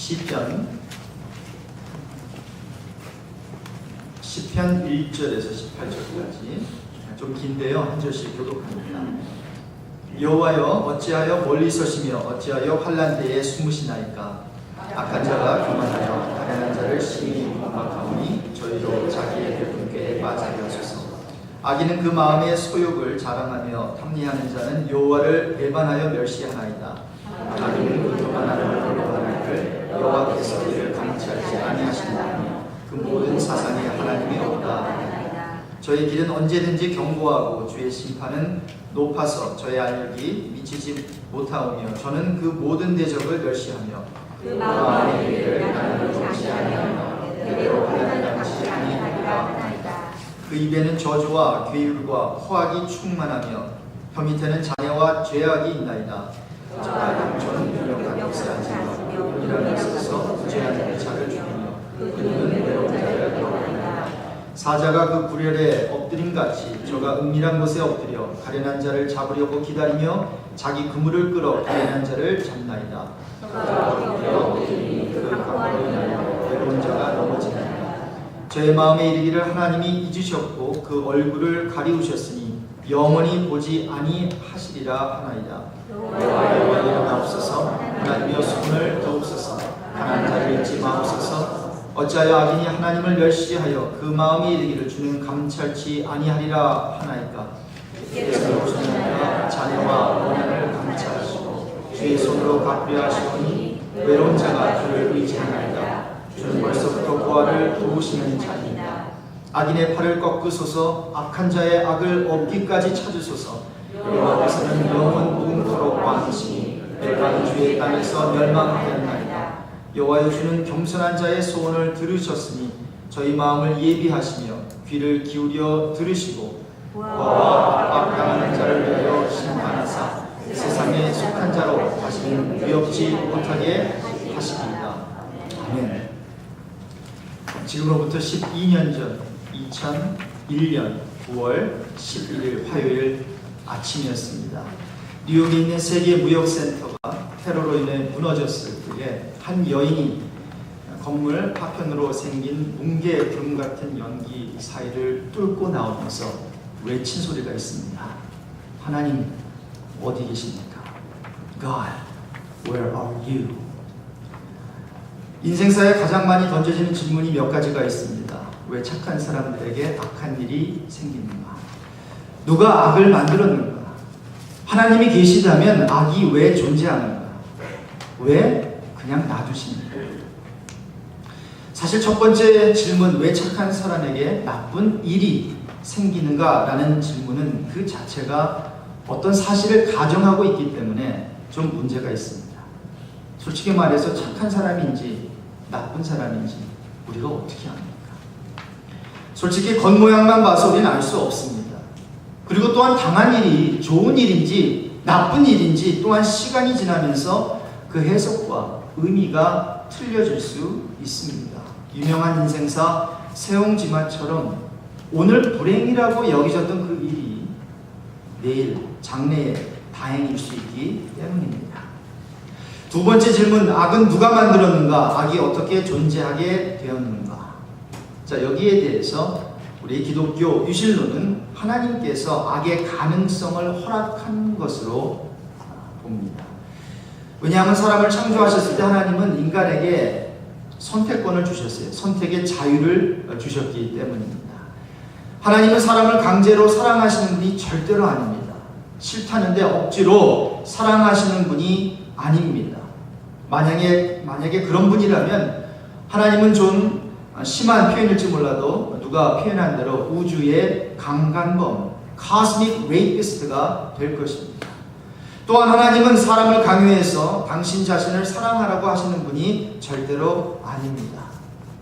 시편 1절에서 18절까지 좀 긴데요. 한 절씩 교독합니다. 여호와여 어찌하여 멀리 서시며 어찌하여 환난 때에 숨으시나이까. 악한 자가 교만하여 가련한 자를 심히 공박하오니 저희로 자기의 배분궤에 빠지게 하소서. 악인은 그 마음의 소욕을 자랑하며 탐리하는 자는 여호와를 배반하여 멸시하나이다. 악인은 그 교만함을 돌려하나이를 여호와께서 이를 감찰하지 아니하시나니 그 모든 사상이 하나님의 없다. 저의 길은 언제든지 경고하고 주의 심판은 높아서 저의 알력이 미치지 못하오며 저는 그 모든 대적을 멸시하며 그 마음의 길을 나는 정치하며 그대로 하나님 당치 아니하리라. 그 입에는 저주와 괴율과 허악이 충만하며 혀 밑에는 잔해와 죄악이 있나이다. 저가 양초는 유력한 것을 안지며 이라는 것에서 부재하는 자를 죽이며 그는 외로운 자를 거하리라. 사자가 그 구렬에 엎드림같이 저가 은밀한 곳에 엎드려 가련한 자를 잡으려고 기다리며 자기 그물을 끌어 가련한 자를 잡나이다. 저가 엎드리니 그 강포로 인하여 외로운 자가 넘어지나이다. 저의 마음에 이르기를 하나님이 잊으셨고 그 얼굴을 가리우셨으니 영원히 보지 아니하시리라 하나이다. 여호와여 일어나옵소서. 하나님이여 수군을 도옵소서. 가난한 자를 잊지 마옵소서. 어찌하여 악인이 하나님을 멸시하여 그 마음이 이르기를 주는 감찰치 아니하리라 하나이까. 주께서 오시나이까 자녀와 원한을 감찰하시고 주의 손으로 갚으려 하시오니 외로운 자가 주를 의지하나이다. 주는 벌써부터 고아를 도우시는 자입니다. 악인의 팔을 꺾으소서. 악한 자의 악을 없기까지 찾으소서. 여호와께서는 영원 무궁토록 왕이시니 열방이 주의 땅에서 멸망하였나이다. 여호와여 주는 겸손한 자의 소원을 들으셨으니 저희 마음을 예비하시며 귀를 기울여 들으시고 고아와 압당하는 자를 위하여 심판하사 세상에 속한 자로 다시는 위협지 못하게 하시리이다. 아멘. 지금으로부터 12년 전 2001년 9월 11일 화요일 아침이었습니다. 뉴욕에 있는 세계무역센터가 테러로 인해 무너졌을 때에 한 여인이 건물 파편으로 생긴 뭉게 구름 같은 연기 사이를 뚫고 나오면서 외친 소리가 있습니다. 하나님 어디 계십니까? God, where are you? 인생사에 가장 많이 던져지는 질문이 몇 가지가 있습니다. 왜 착한 사람들에게 악한 일이 생기는가? 누가 악을 만들었는가? 하나님이 계시다면 악이 왜 존재하는가? 왜 그냥 놔두십니까? 사실 첫 번째 질문, 왜 착한 사람에게 나쁜 일이 생기는가? 라는 질문은 그 자체가 어떤 사실을 가정하고 있기 때문에 좀 문제가 있습니다. 솔직히 말해서 착한 사람인지 나쁜 사람인지 우리가 어떻게 합니까? 솔직히 겉모양만 봐서 우리는 알 수 없습니다. 그리고 또한 당한 일이 좋은 일인지 나쁜 일인지 또한 시간이 지나면서 그 해석과 의미가 틀려질 수 있습니다. 유명한 인생사 세옹지마처럼 오늘 불행이라고 여기셨던 그 일이 내일 장래에 다행일 수 있기 때문입니다. 두 번째 질문, 악은 누가 만들었는가? 악이 어떻게 존재하게 되었는가? 자, 여기에 대해서 우리 기독교 유실론은 하나님께서 악의 가능성을 허락한 것으로 봅니다. 왜냐하면 사람을 창조하셨을 때 하나님은 인간에게 선택권을 주셨어요. 선택의 자유를 주셨기 때문입니다. 하나님은 사람을 강제로 사랑하시는 분이 절대로 아닙니다. 싫다는데 억지로 사랑하시는 분이 아닙니다. 만약에 그런 분이라면 하나님은 좀 심한 표현일지 몰라도 누가 표현한 대로 우주의 강간범, cosmic rapist가 될 것입니다. 또한 하나님은 사람을 강요해서 당신 자신을 사랑하라고 하시는 분이 절대로 아닙니다.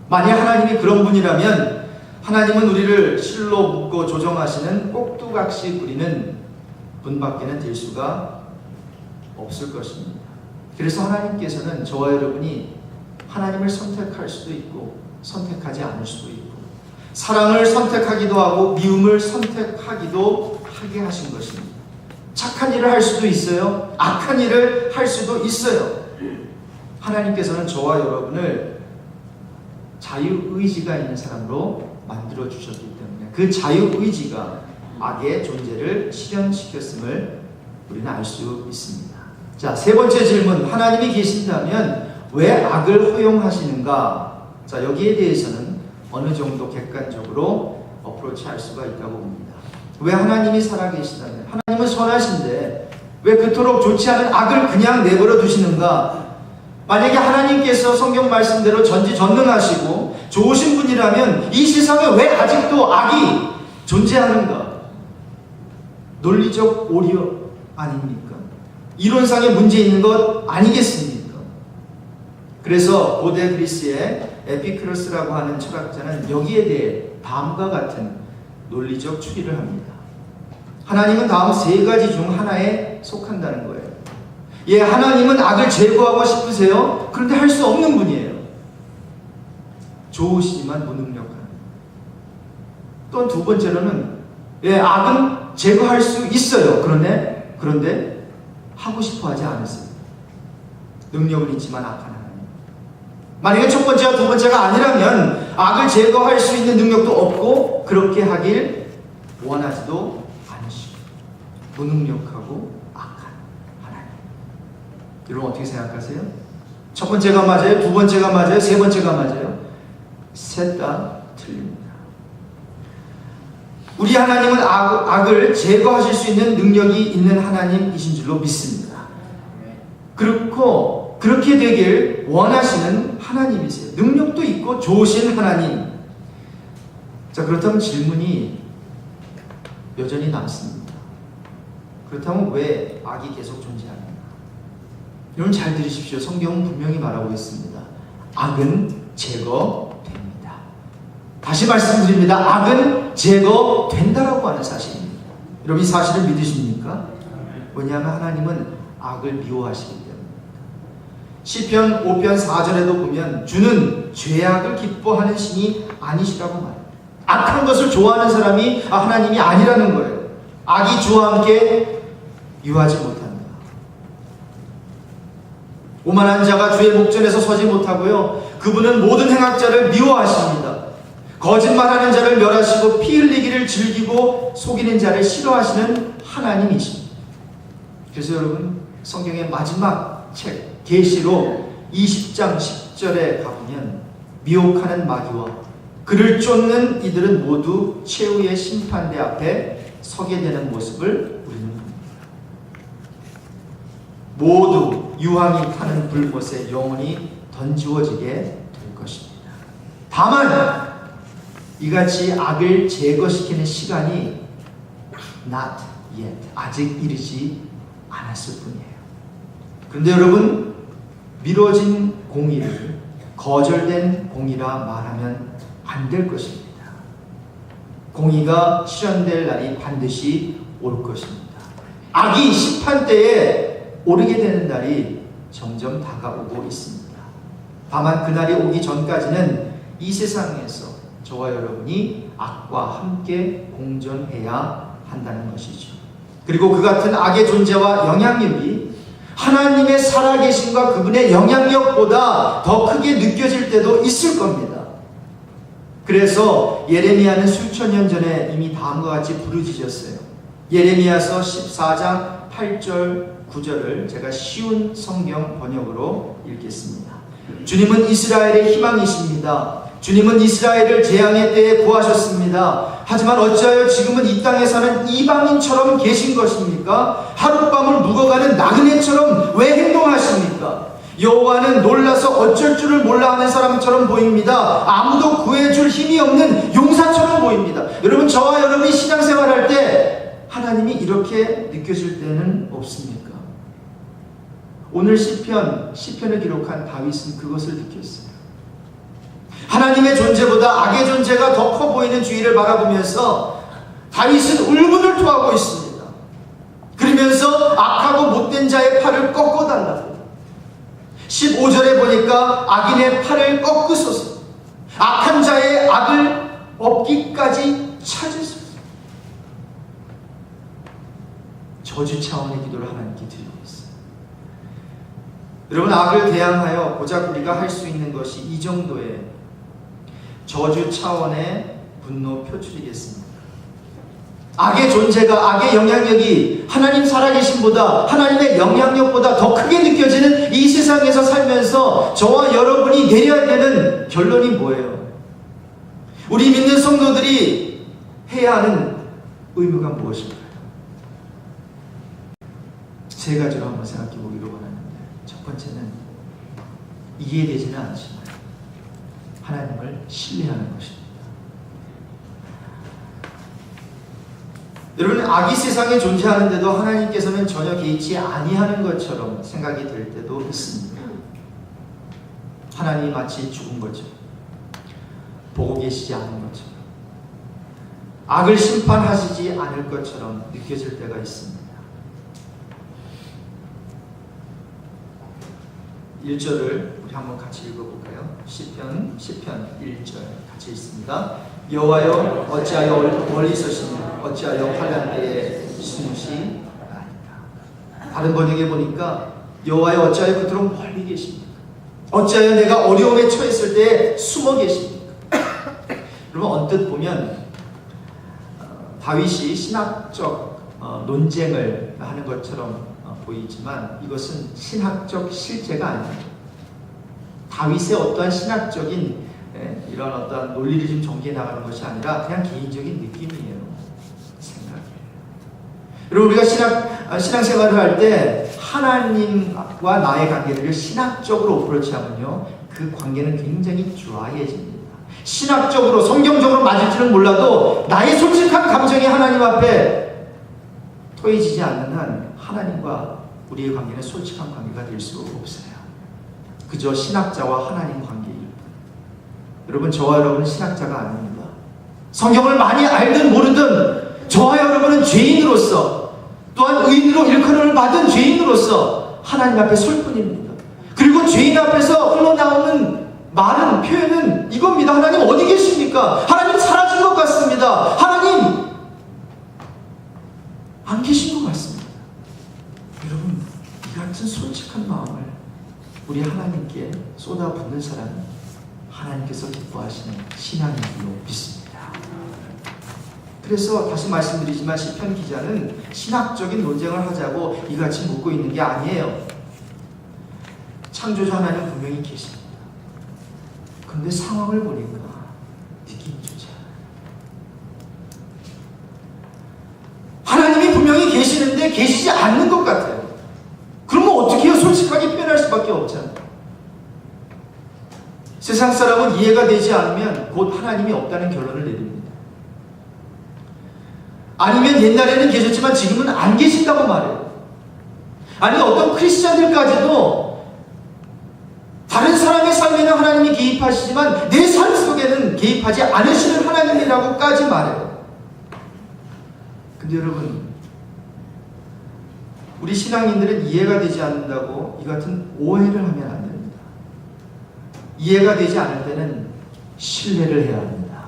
만약 하나님이 그런 분이라면 하나님은 우리를 실로 묶고 조정하시는 꼭두각시 부리는 분밖에는 될 수가 없을 것입니다. 그래서 하나님께서는 저와 여러분이 하나님을 선택할 수도 있고 선택하지 않을 수도 있고 사랑을 선택하기도 하고 미움을 선택하기도 하게 하신 것입니다. 착한 일을 할 수도 있어요. 악한 일을 할 수도 있어요. 하나님께서는 저와 여러분을 자유의지가 있는 사람으로 만들어 주셨기 때문에 그 자유의지가 악의 존재를 실현시켰음을 우리는 알 수 있습니다. 자, 세 번째 질문. 하나님이 계신다면 왜 악을 허용하시는가? 자, 여기에 대해서는 어느 정도 객관적으로 어프로치할 수가 있다고 봅니다. 왜 하나님이 살아계시다면, 하나님은 선하신데 왜 그토록 좋지 않은 악을 그냥 내버려 두시는가? 만약에 하나님께서 성경 말씀대로 전지전능하시고 좋으신 분이라면 이 세상에 왜 아직도 악이 존재하는가? 논리적 오류 아닙니까? 이론상의 문제 있는 것 아니겠습니까? 그래서 고대 그리스의 에피크로스라고 하는 철학자는 여기에 대해 다음과 같은 논리적 추리를 합니다. 하나님은 다음 세 가지 중 하나에 속한다는 거예요. 예, 하나님은 악을 제거하고 싶으세요? 그런데 할 수 없는 분이에요. 좋으시지만 무능력한. 또 두 번째로는 예, 악은 제거할 수 있어요. 그런데 하고 싶어 하지 않으세요. 능력은 있지만 악한 하나님. 만약에 첫 번째와 두 번째가 아니라면 악을 제거할 수 있는 능력도 없고 그렇게 하길 원하지도 않으시고 무능력하고 악한 하나님. 여러분 어떻게 생각하세요? 첫 번째가 맞아요? 두 번째가 맞아요? 세 번째가 맞아요? 셋 다 틀립니다. 우리 하나님은 악을 제거하실 수 있는 능력이 있는 하나님이신 줄로 믿습니다. 그렇고 그렇게 되길 원하시는 하나님이세요. 능력도 있고 좋으신 하나님. 자, 그렇다면 질문이 여전히 남습니다. 그렇다면 왜 악이 계속 존재하는가? 여러분 잘 들으십시오. 성경은 분명히 말하고 있습니다. 악은 제거됩니다. 다시 말씀드립니다. 악은 제거된다라고 하는 사실입니다. 여러분 이 사실을 믿으십니까? 왜냐하면 하나님은 악을 미워하시기 때문입니다. 시편 5편 4절에도 보면 주는 죄악을 기뻐하는 신이 아니시라고 말합니다. 악한 것을 좋아하는 사람이 하나님이 아니라는 거예요. 악이 주와 함께 유하지 못한다. 오만한 자가 주의 목전에서 서지 못하고요. 그분은 모든 행악자를 미워하십니다. 거짓말하는 자를 멸하시고 피 흘리기를 즐기고 속이는 자를 싫어하시는 하나님이십니다. 그래서 여러분 성경의 마지막 책 계시록 20장 10절에 가보면 미혹하는 마귀와 그를 쫓는 이들은 모두 최후의 심판대 앞에 서게 되는 모습을 우리는 봅니다. 모두 유황이 타는 불못에 영원히 던지워지게 될 것입니다. 다만 이같이 악을 제거시키는 시간이 not yet, 아직 이르지 않았을 뿐이에요. 그런데 여러분 미뤄진 공의를 거절된 공의라 말하면 안 될 것입니다. 공의가 실현될 날이 반드시 올 것입니다. 악이 심판대에 오르게 되는 날이 점점 다가오고 있습니다. 다만 그날이 오기 전까지는 이 세상에서 저와 여러분이 악과 함께 공존해야 한다는 것이죠. 그리고 그 같은 악의 존재와 영향력이 하나님의 살아계심과 그분의 영향력보다 더 크게 느껴질 때도 있을 겁니다. 그래서 예레미야는 수천 년 전에 이미 다음과 같이 부르짖었어요. 예레미야서 14장 8절 9절을 제가 쉬운 성경 번역으로 읽겠습니다. 주님은 이스라엘의 희망이십니다. 주님은 이스라엘을 재앙의 때에 구하셨습니다. 하지만 어찌하여 지금은 이 땅에 사는 이방인처럼 계신 것입니까? 하룻밤을 묵어가는 나그네처럼 왜 행동하십니까? 여호와는 놀라서 어쩔 줄을 몰라 하는 사람처럼 보입니다. 아무도 구해줄 힘이 없는 용사처럼 보입니다. 여러분 저와 여러분이 신앙생활할 때 하나님이 이렇게 느껴질 때는 없습니까? 오늘 시편을 기록한 다윗은 그것을 느꼈어요. 하나님의 존재보다 악의 존재가 더 커 보이는 주위를 바라보면서 다윗은 울분을 토하고 있습니다. 그러면서 악하고 못된 자의 팔을 꺾어달라고. 15절에 보니까 악인의 팔을 꺾으소서, 악한 자의 악을 없기까지 찾으소서. 저주 차원의 기도를 하나님께 드리고 있어요. 여러분, 악을 대항하여 고작 우리가 할 수 있는 것이 이 정도의 저주 차원의 분노 표출이겠습니다. 악의 존재가, 악의 영향력이 하나님 살아계심보다, 하나님의 영향력보다 더 크게 느껴지는 이 세상에서 살면서 저와 여러분이 내려야 되는 결론이 뭐예요? 우리 믿는 성도들이 해야 하는 의무가 무엇일까요? 세 가지로 한번 생각해 보기로 원하는데, 첫 번째는 이해되지는 않지만 하나님을 신뢰하는 것입니다. 여러분, 악이 세상에 존재하는데도 하나님께서는 전혀 개의치 아니하는 것처럼 생각이 될 때도 있습니다. 하나님이 마치 죽은 것처럼, 보고 계시지 않은 것처럼, 악을 심판하시지 않을 것처럼 느껴질 때가 있습니다. 1절을 우리 한번 같이 읽어볼까요? 시편 1절 같이 읽습니다. 여호와여, 어찌하여 멀리 서시며 어찌하여 환난 때에 숨으시나이까. 다른 번역에 보니까 여호와여, 어찌하여 그토록 멀리 계십니까? 어찌하여 내가 어려움에 처했을 때 숨어 계십니까? 여러분, 언뜻 보면 다윗이 신학적 논쟁을 하는 것처럼 보이지만 이것은 신학적 실제가 아닙니다. 다윗의 어떠한 신학적인 이런 어떤 논리를 좀 전개해 나가는 것이 아니라 그냥 개인적인 느낌이에요. 생각이에요. 여러분, 우리가 신앙생활을 할 때 하나님과 나의 관계를 신학적으로 어프로치하면요, 그 관계는 굉장히 드라이해집니다. 신학적으로, 성경적으로 맞을지는 몰라도 나의 솔직한 감정이 하나님 앞에 토해지지 않는 한 하나님과 우리의 관계는 솔직한 관계가 될 수 없어요. 그저 신학자와 하나님 관계일 뿐. 여러분, 저와 여러분은 신학자가 아닙니다. 성경을 많이 알든 모르든 저와 여러분은 죄인으로서, 또한 의인으로 일컬음을 받은 죄인으로서 하나님 앞에 설 뿐입니다. 그리고 죄인 앞에서 흘러나오는 말은, 표현은 이겁니다. 하나님 어디 계십니까? 하나님 사라진 것 같습니다. 하나님 안 계신 것 같습니다. 여러분, 이 같은 솔직한 마음을 우리 하나님께 쏟아붓는 사람은 하나님께서 기뻐하시는 신앙인 줄로 믿습니다. 그래서 다시 말씀드리지만 시편 기자는 신학적인 논쟁을 하자고 이같이 묻고 있는 게 아니에요. 창조주 하나님 분명히 계십니다. 그런데 상황을 보니까 느낌이 좋지 않아요. 하나님이 분명히 계시는데 계시지 않는 것 같아요. 그러면 어떻게 해요? 솔직하게 표현할 수밖에 없잖아요. 세상 사람은 이해가 되지 않으면 곧 하나님이 없다는 결론을 내립니다. 아니면 옛날에는 계셨지만 지금은 안 계신다고 말해요. 아니, 어떤 크리스천들까지도 다른 사람의 삶에는 하나님이 개입하시지만 내 삶 속에는 개입하지 않으시는 하나님이라고까지 말해요. 근데 여러분, 우리 신앙인들은 이해가 되지 않는다고 이 같은 오해를 하면 안 됩니다. 이해가 되지 않을 때는 신뢰를 해야 합니다.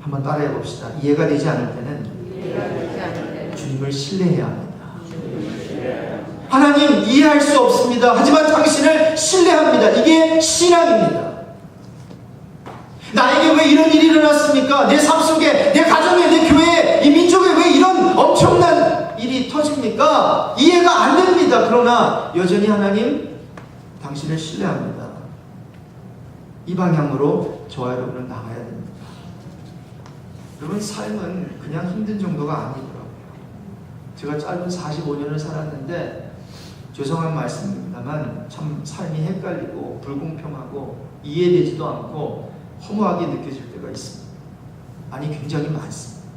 한번 따라해 봅시다. 이해가 되지 않을 때는 주님을 신뢰해야 합니다. 하나님, 이해할 수 없습니다. 하지만 당신을 신뢰합니다. 이게 신앙입니다. 나에게 왜 이런 일이 일어났습니까? 내 삶 속에, 내 가정에, 내 교회에, 이 민족에 왜 이런 엄청난 일이 터집니까? 이해가 안 됩니다. 그러나 여전히 하나님, 당신을 신뢰합니다. 이 방향으로 저와 여러분은 나가야 됩니다. 여러분, 삶은 그냥 힘든 정도가 아니더라고요. 제가 짧은 45년을 살았는데 죄송한 말씀입니다만 참 삶이 헷갈리고 불공평하고 이해되지도 않고 허무하게 느껴질 때가 있습니다. 아니, 굉장히 많습니다.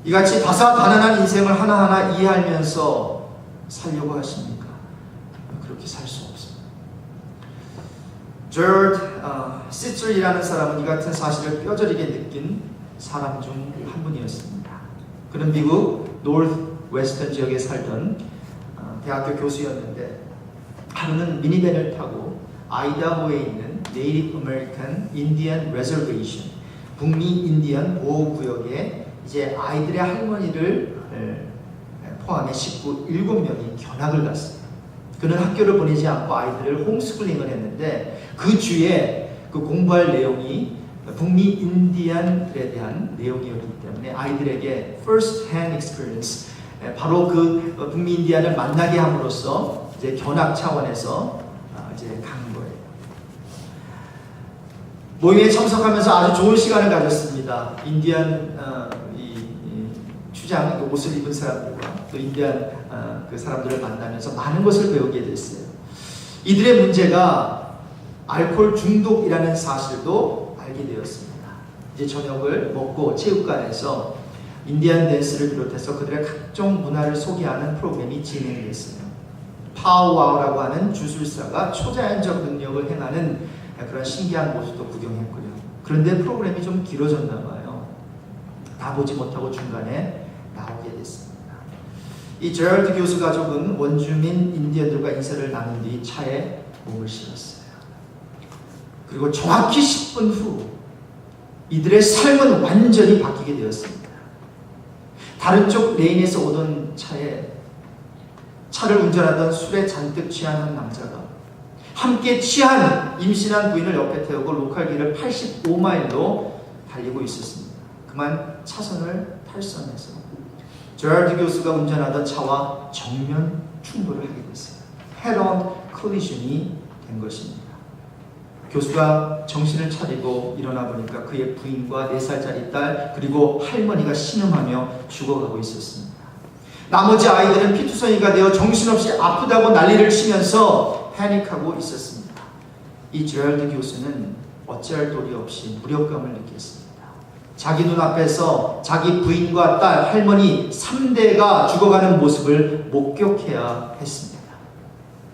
이같이 다사다난한 인생을 하나하나 이해하면서 살려고 하십니까? 그렇게 살 수 없습니다. 조르드 시틀이라는 사람은 이 같은 사실을 뼈저리게 느낀 사람 중 한 분이었습니다. 그는 미국 노스 웨스턴 지역에 살던 대학교 교수였는데 하루는 미니밴을 타고 아이다호에 있는 네이티브 아메리칸 인디언 레저베이션, 북미 인디언 보호구역에 이제 아이들의 할머니를 포함해 7명이 견학을 갔어요. 그는 학교를 보내지 않고 아이들을 홈스쿨링을 했는데 그 주에 그 공부할 내용이 북미 인디안들에 대한 내용이었기 때문에 아이들에게 first hand experience, 바로 그 북미 인디안을 만나게 함으로써 이제 견학 차원에서 이제 간 거예요. 모임에 참석하면서 아주 좋은 시간을 가졌습니다. 인디안 추장, 옷을 입은 사람들과 또 인디안 그 사람들을 만나면서 많은 것을 배우게 됐어요. 이들의 문제가 알코올 중독이라는 사실도 알게 되었습니다. 이제 저녁을 먹고 체육관에서 인디안 댄스를 비롯해서 그들의 각종 문화를 소개하는 프로그램이 진행됐어요. 파우와우라고 하는 주술사가 초자연적 능력을 행하는 그런 신기한 모습도 구경했고요. 그런데 프로그램이 좀 길어졌나 봐요. 다 보지 못하고 중간에 나오게 됐습니다. 이 제럴드 교수 가족은 원주민 인디언들과 인사를 나눈 뒤 차에 몸을 실었어요. 그리고 정확히 10분 후 이들의 삶은 완전히 바뀌게 되었습니다. 다른 쪽 레인에서 오던 차를 운전하던 술에 잔뜩 취한 한 남자가 함께 취한 임신한 부인을 옆에 태우고 로컬길을 85마일로 달리고 있었습니다. 그만 차선을 탈선해서 제럴드 교수가 운전하던 차와 정면 충돌을 하게 됐어요. 헤드온 콜리전이 된 것입니다. 교수가 정신을 차리고 일어나 보니까 그의 부인과 4살짜리 딸 그리고 할머니가 신음하며 죽어가고 있었습니다. 나머지 아이들은 피투성이가 되어 정신없이 아프다고 난리를 치면서 패닉하고 있었습니다. 이 제럴드 교수는 어찌할 도리 없이 무력감을 느꼈습니다. 자기 눈앞에서 자기 부인과 딸, 할머니 3대가 죽어가는 모습을 목격해야 했습니다.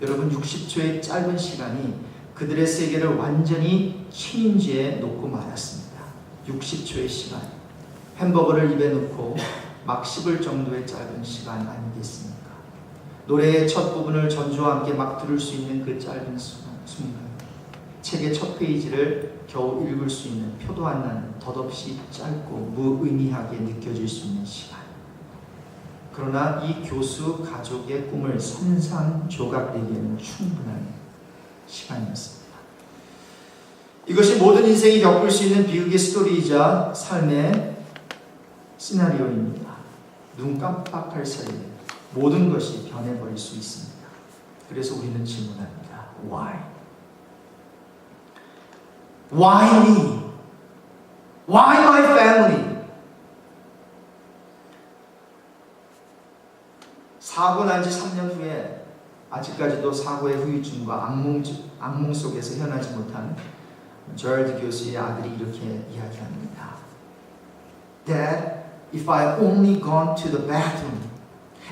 여러분, 60초의 짧은 시간이 그들의 세계를 완전히 체인지에 놓고 말았습니다. 60초의 시간, 햄버거를 입에 넣고 막 씹을 정도의 짧은 시간 아니겠습니까? 노래의 첫 부분을 전주와 함께 막 들을 수 있는 그 짧은 순간, 책의 첫 페이지를 겨우 읽을 수 있는 표도 안 나는 덧없이 짧고 무의미하게 느껴질 수 있는 시간. 그러나 이 교수 가족의 꿈을 산산조각내기에는 충분한 시간이었습니다. 이것이 모든 인생이 겪을 수 있는 비극의 스토리이자 삶의 시나리오입니다. 눈 깜빡할 사이에 모든 것이 변해버릴 수 있습니다. 그래서 우리는 질문합니다. Why? Why me? Why my family? 사고 난 지 3년 후에 아직까지도 사고의 후유증과 악몽 속에서 헤어나지 못한 제럴드 교수의 아들이 이렇게 이야기합니다. Dad, if I only gone to the bathroom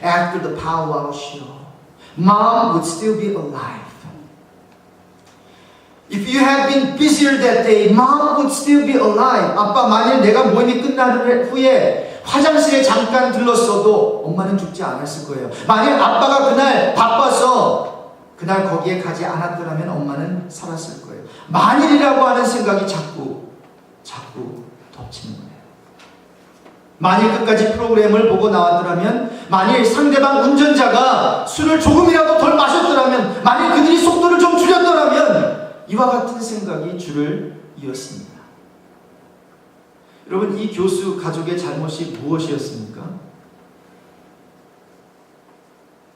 after the powwow show, Mom would still be alive. If you had been busier that day, Mom would still be alive. 아빠, 만일 내가 모임이 끝난 후에 화장실에 잠깐 들렀어도 엄마는 죽지 않았을 거예요. 만일 아빠가 그날 바빠서 그날 거기에 가지 않았더라면 엄마는 살았을 거예요. 만일이라고 하는 생각이 자꾸 덮치는 거예요. 만일 끝까지 프로그램을 보고 나왔더라면, 만일 상대방 운전자가 술을 조금이라도 덜 마셨더라면, 만일 그들이 속도를 좀 줄였더라면, 이와 같은 생각이 줄을 이었습니다. 여러분, 이 교수 가족의 잘못이 무엇이었습니까?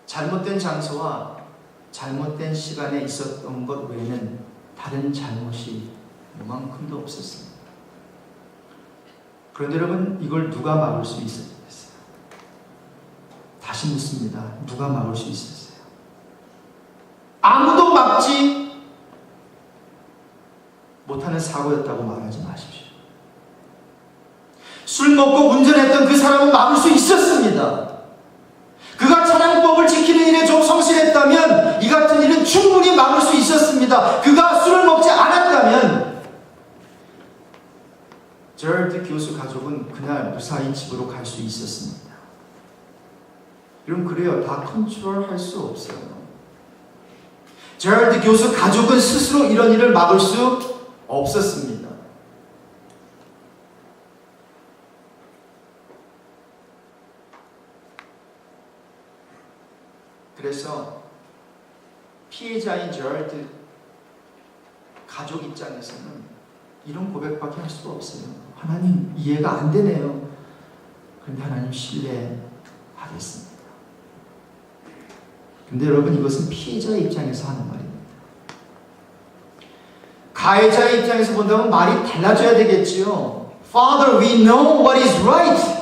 잘못된 장소와 잘못된 시간에 있었던 것 외에는 다른 잘못이 요만큼도 없었습니다. 그런데 여러분, 이걸 누가 막을 수 있었겠어요? 다시 묻습니다. 누가 막을 수 있었어요? 아무도 막지 못하는 사고였다고 말하지 마십시오. 술 먹고 운전했던 그 사람은 막을 수 있었습니다. 그가 차량법을 지키는 일에 좀 성실했다면 이 같은 일은 충분히 막을 수 있었습니다. 그가 술을 먹지 않았다면 제럴드 교수 가족은 그날 무사히 집으로 갈 수 있었습니다. 여러분, 그래요. 다 컨트롤할 수 없어요. 제럴드 교수 가족은 스스로 이런 일을 막을 수 없었습니다. 그래서 피해자인 저럴드 가족 입장에서는 이런 고백밖에 할 수가 없어요. 하나님, 이해가 안 되네요. 그런데 하나님 신뢰하겠습니다. 근데 여러분, 이것은 피해자의 입장에서 하는 말입니다. 가해자의 입장에서 본다면 말이 달라져야 되겠지요. Father, we know what is right.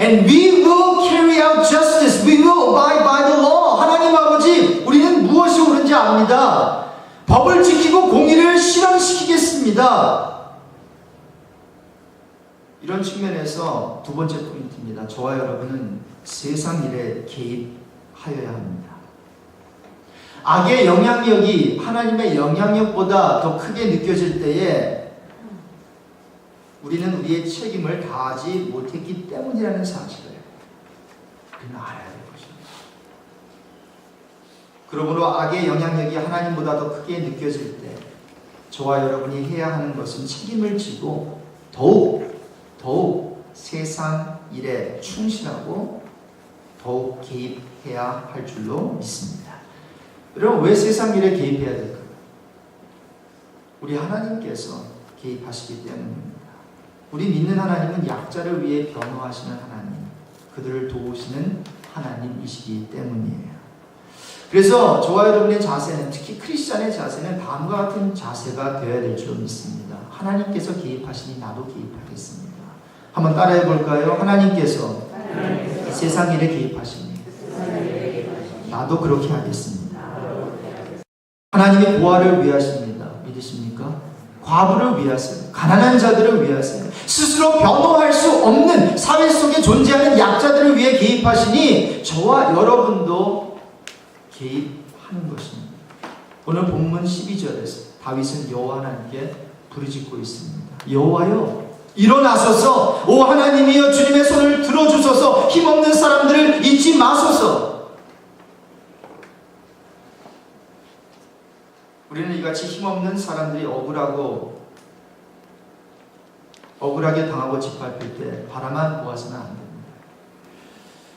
And we will carry out justice. We will abide by the law. 하나님 아버지, 우리는 무엇이 옳은지 압니다. 법을 지키고 공의를 실현시키겠습니다. 이런 측면에서 두 번째 포인트입니다. 저와 여러분은 세상 일에 개입하여야 합니다. 악의 영향력이 하나님의 영향력보다 더 크게 느껴질 때에 우리는 우리의 책임을 다하지 못했기 때문이라는 사실을 우리는 알아야 될 것입니다. 그러므로 악의 영향력이 하나님보다 더 크게 느껴질 때 저와 여러분이 해야 하는 것은 책임을 지고 더욱 세상 일에 충실하고 더욱 개입해야 할 줄로 믿습니다. 여러분, 왜 세상 일에 개입해야 될까요? 우리 하나님께서 개입하시기 때문입니다. 우리 믿는 하나님은 약자를 위해 변호하시는 하나님, 그들을 도우시는 하나님이시기 때문이에요. 그래서 저와 여러분의 자세는, 특히 크리스찬의 자세는 다음과 같은 자세가 되어야 될 줄 믿습니다. 하나님께서 개입하시니 나도 개입하겠습니다. 한번 따라해 볼까요? 하나님께서 세상 일에 개입하시니 나도 그렇게 하겠습니다. 하나님의 보화를 위하십니다. 믿으십니까? 과부를 위하세요. 가난한 자들을 위하세요. 스스로 변호할 수 없는 사회 속에 존재하는 약자들을 위해 개입하시니 저와 여러분도 개입하는 것입니다. 오늘 본문 12절에서 다윗은 여호와 하나님께 부르짖고 있습니다. 여호와여, 일어나소서. 오 하나님이여, 주님의 손을 들어주소서. 힘없는 사람들을 잊지 마소서. 우리는 이같이 힘없는 사람들이 억울하게 당하고 짓밟힐 때 바라만 보아서는 안 됩니다.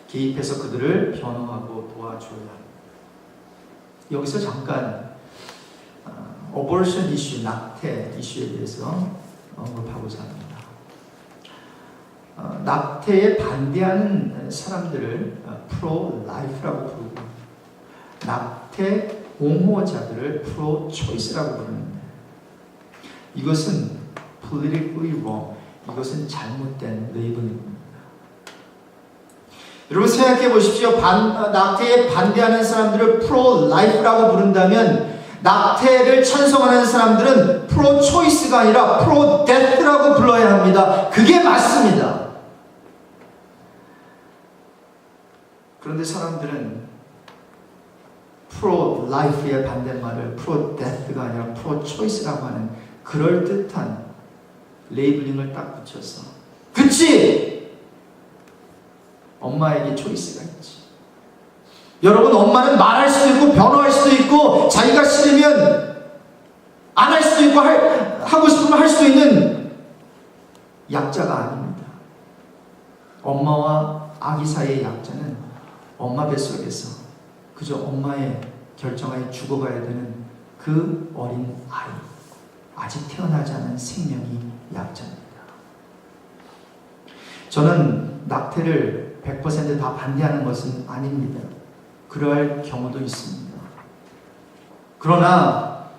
개입해서 그들을 변호하고 도와줘야 합니다. 여기서 잠깐 어버션 이슈, 낙태 이슈에 대해서 언급하고자 합니다. 낙태에 반대하는 사람들을 프로-라이프라고 부르고 낙태 옹호자들을 프로-초이스라고 부르는데 이것은 politically wrong, 이것은 잘못된 레이블입니다. 여러분 생각해 보십시오. 낙태에 반대하는 사람들을 프로-라이프라고 부른다면 낙태를 찬성하는 사람들은 프로-초이스가 아니라 프로-데스라고 불러야 합니다. 그게 맞습니다. 그런데 사람들은 프로-라이프의 반대말을 프로-데스가 아니라 프로-초이스라고 하는 그럴듯한 레이블링을 딱 붙여서, 그치! 엄마에게 초이스가 있지. 여러분, 엄마는 말할 수도 있고 변호할 수도 있고 자기가 싫으면 안 할 수도 있고 하고 싶으면 할 수도 있는 약자가 아닙니다. 엄마와 아기 사이의 약자는 엄마 뱃속에서 그저 엄마의 결정하에 죽어가야 되는 그 어린 아이, 아직 태어나지 않은 생명이 약자입니다. 저는 낙태를 100% 다 반대하는 것은 아닙니다. 그러할 경우도 있습니다. 그러나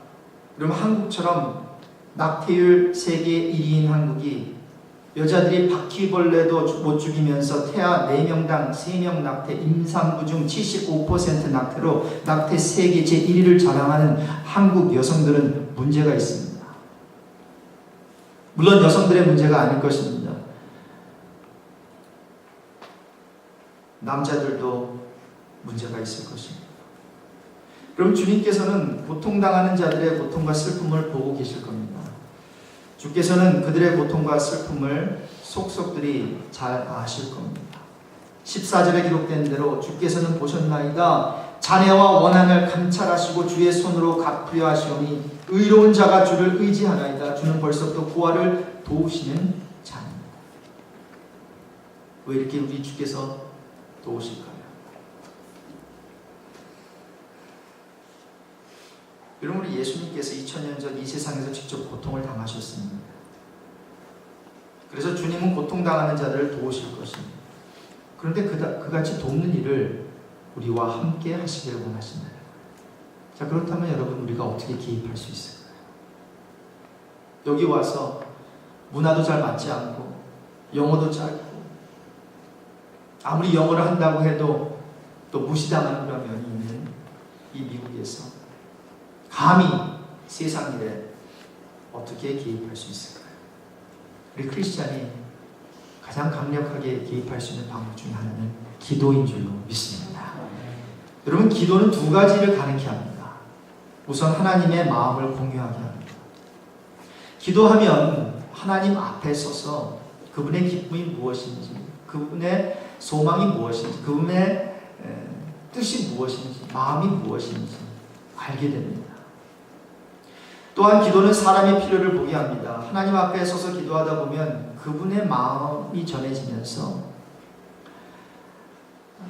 그럼 한국처럼 낙태율 세계 1위인 한국이 여자들이 바퀴벌레도 못 죽이면서 태아 4명당 3명 낙태, 임산부 중 75% 낙태로 낙태 세계 제1위를 자랑하는 한국 여성들은 문제가 있습니다. 물론 여성들의 문제가 아닐 것입니다. 남자들도 문제가 있을 것입니다. 그럼 주님께서는 고통당하는 자들의 고통과 슬픔을 보고 계실 겁니다. 주께서는 그들의 고통과 슬픔을 속속들이 잘 아실 겁니다. 14절에 기록된 대로 주께서는 보셨나이다. 자네와 원한을 감찰하시고 주의 손으로 갚으려 하시오니 의로운 자가 주를 의지하나이다. 주는 벌써부터 고아를 도우시는 자입니다. 왜 이렇게 우리 주께서 도우실까요? 여러분, 우리 예수님께서 2000년 전 이 세상에서 직접 고통을 당하셨습니다. 그래서 주님은 고통당하는 자들을 도우실 것입니다. 그런데 그같이 돕는 일을 우리와 함께 하시기를 원하신다. 자, 그렇다면 여러분, 우리가 어떻게 개입할 수 있을까요? 여기 와서 문화도 잘 맞지 않고 영어도 짧고 아무리 영어를 한다고 해도 또 무시당하는 그런 면이 있는 이 미국에서 감히 세상 일에 어떻게 개입할 수 있을까요? 우리 크리스찬이 가장 강력하게 개입할 수 있는 방법 중에 하나는 기도인 줄로 믿습니다. 여러분, 기도는 두 가지를 가능케 합니다. 우선 하나님의 마음을 공유하게 합니다. 기도하면 하나님 앞에 서서 그분의 기쁨이 무엇인지, 그분의 소망이 무엇인지, 그분의 뜻이 무엇인지, 마음이 무엇인지 알게 됩니다. 또한 기도는 사람의 필요를 보게 합니다. 하나님 앞에 서서 기도하다 보면 그분의 마음이 전해지면서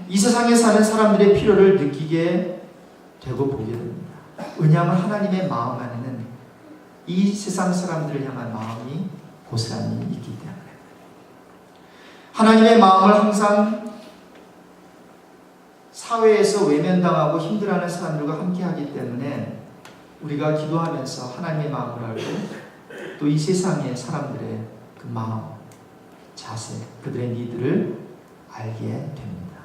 이 세상에 사는 사람들의 필요를 느끼게 되고 보게 됩니다. 왜냐하면 하나님의 마음 안에는 이 세상 사람들을 향한 마음이 고스란히 있기 때문에 하나님의 마음을 항상 사회에서 외면당하고 힘들어하는 사람들과 함께하기 때문에 우리가 기도하면서 하나님의 마음을 알고 또 이 세상의 사람들의 그 마음, 자세, 그들의 니드를 알게 됩니다.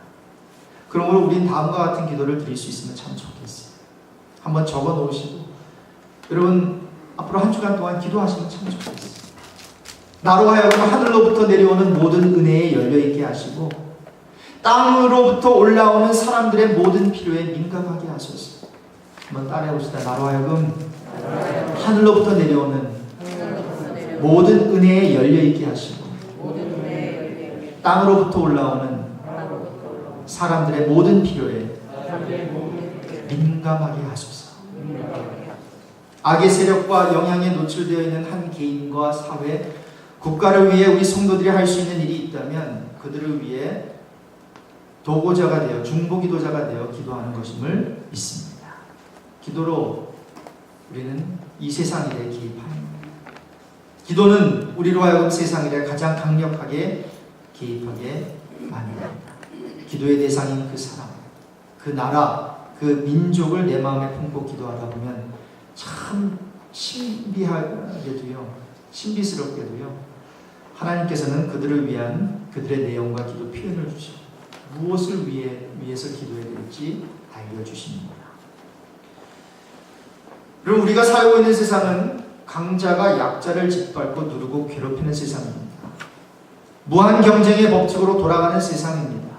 그러므로 우린 다음과 같은 기도를 드릴 수 있으면 참 좋겠어요. 한번 적어 놓으시고 여러분 앞으로 한 주간 동안 기도하시면 참 좋겠어요. 나로 하여금 하늘로부터 내려오는 모든 은혜에 열려있게 하시고 땅으로부터 올라오는 사람들의 모든 필요에 민감하게 하소서. 한번 따라해봅시다. 나로 하여금 하늘로부터 내려오는 모든 은혜에 열려있게 하시고 땅으로부터 올라오는 사람들의 모든 필요에 민감하게 하소서. 악의 세력과 영향에 노출되어 있는 한 개인과 사회, 국가를 위해 우리 성도들이 할 수 있는 일이 있다면 그들을 위해 도고자가 되어 중보기도자가 되어 기도하는 것임을 믿습니다. 기도로 우리는 이 세상 일에 개입합니다. 기도는 우리로 하여금 세상 일에 가장 강력하게 개입하게 만듭니다. 기도의 대상인 그 사람, 그 나라, 그 민족을 내 마음에 품고 기도하다 보면 참 신비하게도요, 신비스럽게도요, 하나님께서는 그들을 위한 그들의 내용과 기도 표현을 주시고 무엇을 위해서 기도해야 될지 알려주십니다. 그럼 우리가 살고 있는 세상은 강자가 약자를 짓밟고 누르고 괴롭히는 세상입니다. 무한 경쟁의 법칙으로 돌아가는 세상입니다.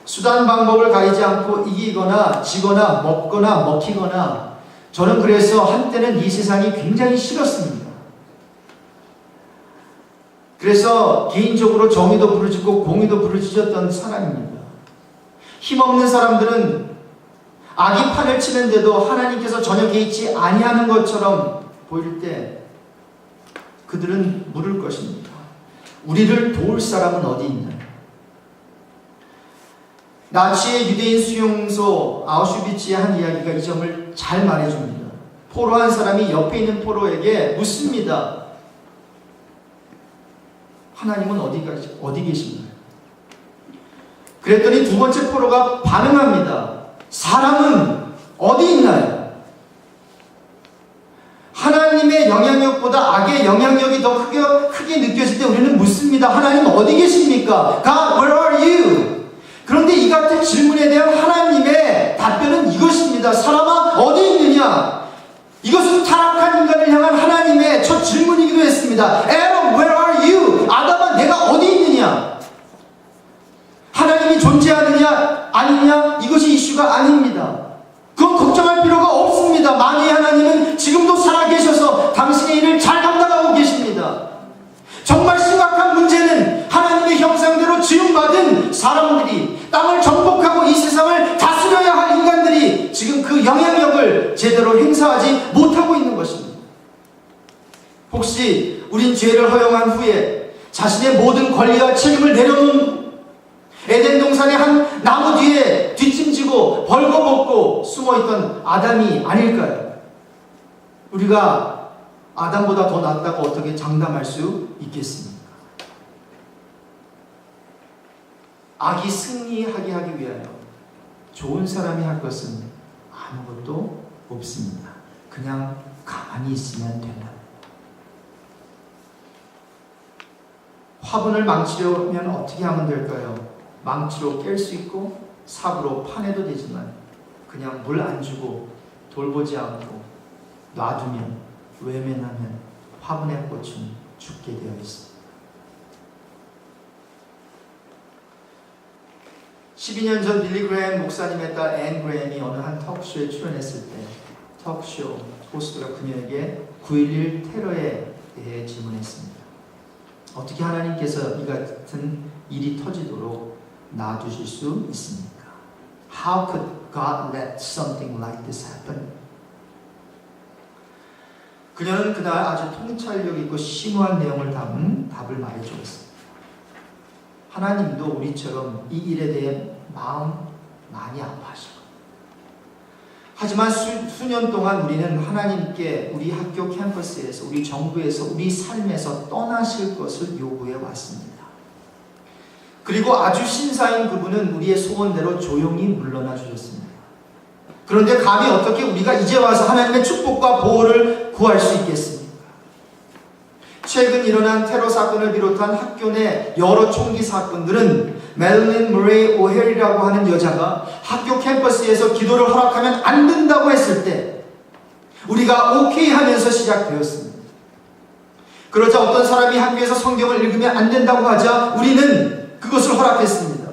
수단 방법을 가리지 않고 이기거나 지거나 먹거나 먹히거나, 저는 그래서 한때는 이 세상이 굉장히 싫었습니다. 그래서 개인적으로 정의도 부르짖고 공의도 부르짖었던 사람입니다. 힘없는 사람들은 악이 판을 치는데도 하나님께서 전혀 개의치 아니하는 것처럼 보일 때 그들은 물을 것입니다. 우리를 도울 사람은 어디 있나요? 나치의 유대인 수용소 아우슈비츠의 한 이야기가 이 점을 잘 말해줍니다. 포로한 사람이 옆에 있는 포로에게 묻습니다. 하나님은 어디 계신가요? 그랬더니 두 번째 포로가 반응합니다. 사람은 어디 있나요? 하나님의 영향력보다 악의 영향력이 더 크게 느껴질 때 우리는 묻습니다. 하나님 어디 계십니까? God, where are you? 그런데 이 같은 질문에 대한 하나님의 답변은 이것입니다. 사람아 어디 있느냐? 이것은 타락한 인간을 향한 하나님의 첫 질문이기도 했습니다. Adam, where are you? 아담아 내가 어디 있느냐? 하나님이 존재하느냐 아니냐 이것이 이슈가 아닙니다. 그건 걱정할 필요가 없습니다. 만일 하나님은 지금도 살아계셔서 당신의 일을 잘 감당하고 계십니다. 정말 심각한 문제는 하나님의 형상대로 지음받은 사람들이, 땅을 정복하고 이 세상을 다스려야 할 인간들이 지금 그 영향력을 제대로 행사하지 못하고 있는 것입니다. 혹시 우린 죄를 허용한 후에 자신의 모든 권리와 책임을 내려놓은 에덴 동산의 한 나무 뒤에 뒷짐지고 벌거벗고 숨어있던 아담이 아닐까요? 우리가 아담보다 더 낫다고 어떻게 장담할 수 있겠습니까? 악이 승리하게 하기 위하여 좋은 사람이 할 것은 아무것도 없습니다. 그냥 가만히 있으면 된다. 화분을 망치려면 어떻게 하면 될까요? 망치로 깰 수 있고 삽으로 파내도 되지만 그냥 물 안 주고 돌보지 않고 놔두면, 외면하면 화분의 꽃은 죽게 되어 있습니다. 12년 전 빌리 그레햄 목사님의 딸 앤 그레햄이 어느 한 톡쇼에 출연했을 때 톡쇼 호스트가 그녀에게 9.11 테러에 대해 질문했습니다. 어떻게 하나님께서 이 같은 일이 터지도록 놔두실 수 있습니까? How could God let something like this happen? 그녀는 그날 아주 통찰력 있고 심오한 내용을 담은 답을 말해주었습니다. 하나님도 우리처럼 이 일에 대해 마음 많이 아파하시고, 하지만 수년 동안 우리는 하나님께 우리 학교 캠퍼스에서, 우리 정부에서, 우리 삶에서 떠나실 것을 요구해 왔습니다. 그리고 아주 신사인 그분은 우리의 소원대로 조용히 물러나 주셨습니다. 그런데 감히 어떻게 우리가 이제 와서 하나님의 축복과 보호를 구할 수 있겠습니까? 최근 일어난 테러 사건을 비롯한 학교 내 여러 총기 사건들은 멜린 머레이 오헬이라고 하는 여자가 학교 캠퍼스에서 기도를 허락하면 안 된다고 했을 때 우리가 오케이 하면서 시작되었습니다. 그러자 어떤 사람이 학교에서 성경을 읽으면 안 된다고 하자 우리는 그것을 허락했습니다.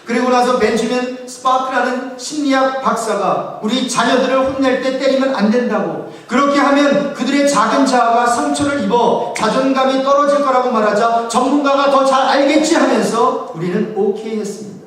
그리고 나서 벤저민 스파크라는 심리학 박사가 우리 자녀들을 혼낼 때 때리면 안 된다고, 그렇게 하면 그들의 작은 자아가 상처를 입어 자존감이 떨어질 거라고 말하자 전문가가 더 잘 알겠지 하면서 우리는 오케이 했습니다.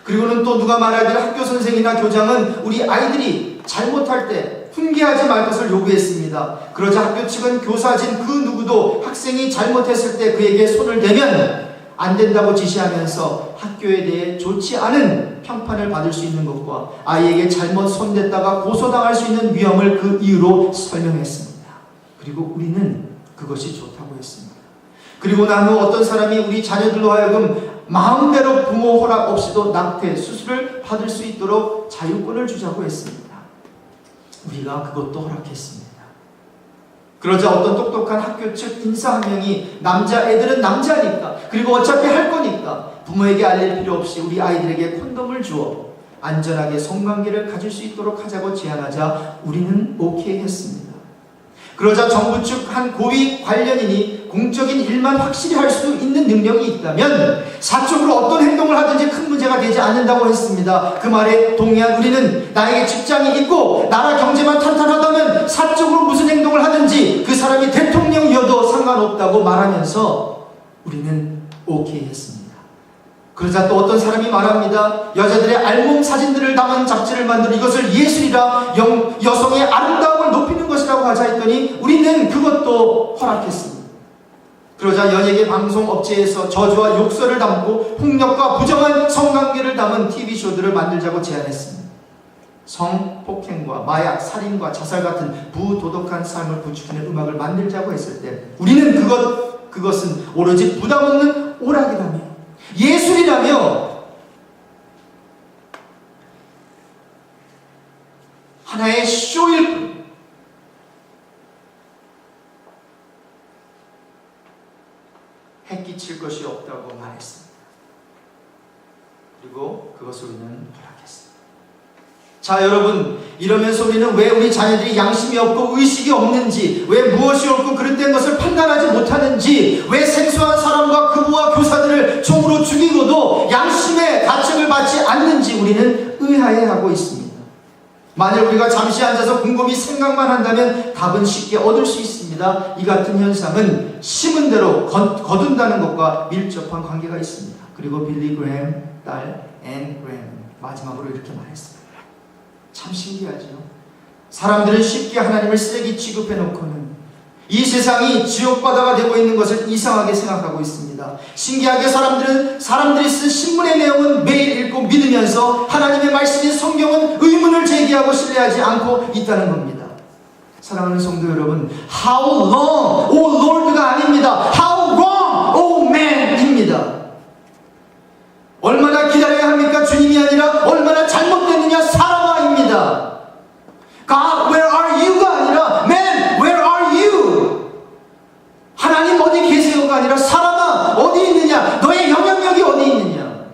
그리고는 또 누가 말하기를 학교 선생이나 교장은 우리 아이들이 잘못할 때 훈계하지 말 것을 요구했습니다. 그러자 학교 측은 교사진 그 누구도 학생이 잘못했을 때 그에게 손을 대면 안 된다고 지시하면서 학교에 대해 좋지 않은 평판을 받을 수 있는 것과 아이에게 잘못 손댔다가 고소당할 수 있는 위험을 그 이유로 설명했습니다. 그리고 우리는 그것이 좋다고 했습니다. 그리고 난 후 어떤 사람이 우리 자녀들로 하여금 마음대로 부모 허락 없이도 낙태, 수술을 받을 수 있도록 자유권을 주자고 했습니다. 우리가 그것도 허락했습니다. 그러자 어떤 똑똑한 학교 측 인사 한 명이 남자애들은 남자니까, 그리고 어차피 할 거니까 부모에게 알릴 필요 없이 우리 아이들에게 콘돔을 주어 안전하게 성관계를 가질 수 있도록 하자고 제안하자 우리는 오케이 했습니다. 그러자 정부 측 한 고위 관련인이 공적인 일만 확실히 할 수 있는 능력이 있다면 사적으로 어떤 행동을 하든지 큰 문제가 되지 않는다고 했습니다. 그 말에 동의한 우리는 나에게 직장이 있고 나라 경제만 탄탄하다면 사적으로 무슨 행동을 하든지 그 사람이 대통령이어도 상관없다고 말하면서 우리는 오케이 했습니다. 그러자 또 어떤 사람이 말합니다. 여자들의 알몸 사진들을 담은 잡지를 만들어 이것을 예술이라 여성의 아름다움을 높이는 것이라고 하자 했더니 우리는 그것도 허락했습니다. 그러자 연예계 방송 업체에서 저주와 욕설을 담고 폭력과 부정한 성관계를 담은 TV쇼들을 만들자고 제안했습니다. 성폭행과 마약, 살인과 자살 같은 부도덕한 삶을 부추기는 음악을 만들자고 했을 때 우리는 그것은 오로지 부담 없는 오락이라며 예술이라며 하나의 쇼일 뿐, 해끼칠 것이 없다고 말했습니다. 그리고 그것을 우리는 허락했습니다. 자 여러분, 이러면서 우리는 왜 우리 자녀들이 양심이 없고 의식이 없는지, 왜 무엇이 옳고 그릇된 것을 판단하지 못하는지, 왜 생소한 사람과 부모와 교사들을 총으로 죽이고도 양심의 가책을 받지 않는지 우리는 의아해하고 있습니다. 만일 우리가 잠시 앉아서 곰곰이 생각만 한다면 답은 쉽게 얻을 수 있습니다. 이 같은 현상은 심은 대로 거둔다는 것과 밀접한 관계가 있습니다. 그리고 빌리 그레햄 딸 앤 그레햄 마지막으로 이렇게 말했습니다. 참 신기하죠. 사람들은 쉽게 하나님을 쓰레기 취급해놓고는 이 세상이 지옥바다가 되고 있는 것을 이상하게 생각하고 있습니다. 신기하게 사람들이 쓴 신문의 내용은 매일 읽고 믿으면서 하나님의 말씀인 성경은 의문을 제기하고 신뢰하지 않고 있다는 겁니다. 사랑하는 성도 여러분, How long, O Lord가 아닙니다. How long, O man입니다. 얼마나 기다려야 합니까? 주님이 아니라 얼마나 잘못됐느냐? 사람아입니다. God, where are you가 아니라 Man, where are you? 하나님 어디 계세요가 아니라 사람아 어디 있느냐? 너의 영향력이 어디 있느냐?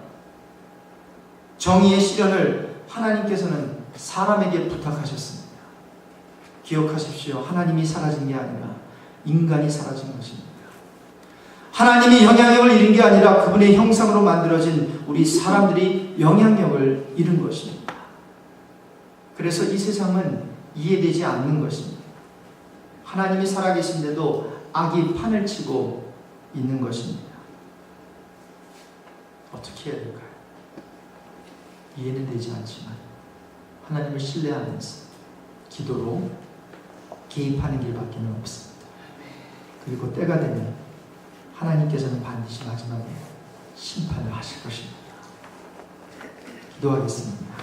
정의의 실현을 하나님께서는 사람에게 부탁하셨습니다. 기억하십시오. 하나님이 사라진 게 아니라 인간이 사라진 것입니다. 하나님이 영향력을 잃은 게 아니라 그분의 형상으로 만들어진 우리 사람들이 영향력을 잃은 것입니다. 그래서 이 세상은 이해되지 않는 것입니다. 하나님이 살아계신데도 악이 판을 치고 있는 것입니다. 어떻게 해야 될까요? 이해는 되지 않지만 하나님을 신뢰하면서 기도로 개입하는 길밖에 없습니다. 그리고 때가 되면 하나님께서는 반드시 마지막에 심판을 하실 것입니다. 기도하겠습니다.